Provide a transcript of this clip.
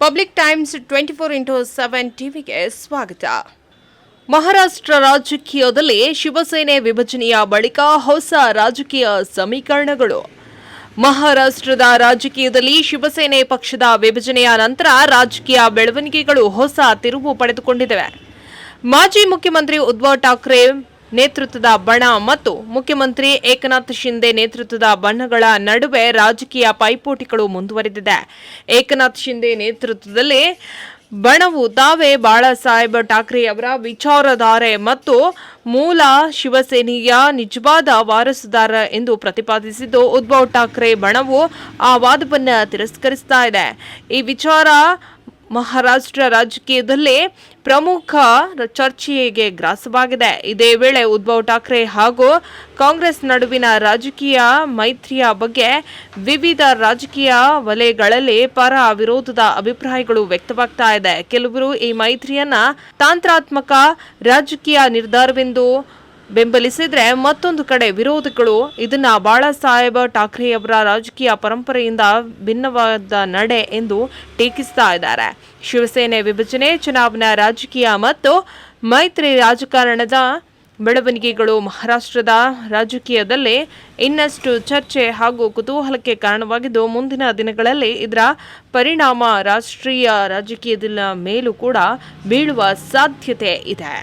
Public times 24x7 ಟಿವಿಗೆ ಸ್ವಾಗತ. ಮಹಾರಾಷ್ಟ್ರ ರಾಜಕೀಯದಲ್ಲಿ ಶಿವಸೇನೆ ವಿಭಜನೆಯ ಬಳಿಕ ಹೊಸ ರಾಜಕೀಯ ಸಮೀಕರಣಗಳು. ಮಹಾರಾಷ್ಟ್ರದ ರಾಜಕೀಯದಲ್ಲಿ ಶಿವಸೇನೆ ಪಕ್ಷದ ವಿಭಜನೆಯ ನಂತರ ರಾಜಕೀಯ ಬೆಳವಣಿಗೆಗಳು ಹೊಸ ತಿರುವು ಪಡೆದುಕೊಂಡಿವೆ. ಮಾಜಿ ಮುಖ್ಯಮಂತ್ರಿ ಉದ್ಧವ್ ಠಾಕ್ರೆ ನೇತೃತ್ವದ ಬಣ ಮತ್ತು ಮುಖ್ಯಮಂತ್ರಿ ಏಕನಾಥ್ ಶಿಂದೆ ನೇತೃತ್ವದ ಬಣಗಳ ನಡುವೆ ರಾಜಕೀಯ ಪೈಪೋಟಿಗಳು ಮುಂದುವರೆದಿದೆ. ಏಕನಾಥ್ ಶಿಂದೆ ನೇತೃತ್ವದಲ್ಲಿ ಬಣವು ತಾವೇ ಬಾಳಾಸಾಹೇಬ್ ಠಾಕ್ರೆ ಅವರ ವಿಚಾರಧಾರೆ ಮತ್ತು ಮೂಲ ಶಿವಸೇನೆಯ ನಿಜವಾದ ವಾರಸುದಾರ ಎಂದು ಪ್ರತಿಪಾದಿಸಿದ್ದು, ಉದ್ಧವ್ ಠಾಕ್ರೆ ಬಣವು ಆ ವಾದವನ್ನು ತಿರಸ್ಕರಿಸ್ತಾ ಇದೆ. ಈ ವಿಚಾರ ಮಹಾರಾಷ್ಟ್ರ ರಾಜಕೀಯದಲ್ಲಿ ಪ್ರಮುಖ ಚರ್ಚೆಗೆ ಗ್ರಾಸವಾಗಿದೆ. ಇದೇ ವೇಳೆ ಉದ್ಧವ್ ಠಾಕ್ರೆ ಹಾಗೂ ಕಾಂಗ್ರೆಸ್ ನಡುವಿನ ರಾಜಕೀಯ ಮೈತ್ರಿಯ ಬಗ್ಗೆ ವಿವಿಧ ರಾಜಕೀಯ ವಲಯಗಳಲ್ಲಿ ಪರ ವಿರೋಧದ ಅಭಿಪ್ರಾಯಗಳು ವ್ಯಕ್ತವಾಗ್ತಾ ಇದೆ. ಕೆಲವರು ಈ ಮೈತ್ರಿಯನ್ನ ತಾಂತ್ರಾತ್ಮಕ ರಾಜಕೀಯ ನಿರ್ಧಾರವೆಂದು ಬೆಂಬಲಿಸಿದ್ರೆ, ಮತ್ತೊಂದು ಕಡೆ ವಿರೋಧಿಗಳು ಇದನ್ನ ಬಾಳಾಸಾಹೇಬ್ ಠಾಕ್ರೆಯವರ ರಾಜಕೀಯ ಪರಂಪರೆಯಿಂದ ಭಿನ್ನವಾದ ನಡೆ ಎಂದು ಟೀಕಿಸ್ತಾ ಇದ್ದಾರೆ. ಶಿವಸೇನೆ ವಿಭಜನೆ, ಚುನಾವಣಾ ರಾಜಕೀಯ ಮತ್ತು ಮೈತ್ರಿ ರಾಜಕಾರಣದ ಬೆಳವಣಿಗೆಗಳು ಮಹಾರಾಷ್ಟ್ರದ ರಾಜಕೀಯದಲ್ಲಿ ಇನ್ನಷ್ಟು ಚರ್ಚೆ ಹಾಗೂ ಕುತೂಹಲಕ್ಕೆ ಕಾರಣವಾಗಿದ್ದು, ಮುಂದಿನ ದಿನಗಳಲ್ಲಿ ಇದರ ಪರಿಣಾಮ ರಾಷ್ಟ್ರೀಯ ರಾಜಕೀಯದ ಮೇಲೂ ಕೂಡ ಬೀಳುವ ಸಾಧ್ಯತೆ ಇದೆ.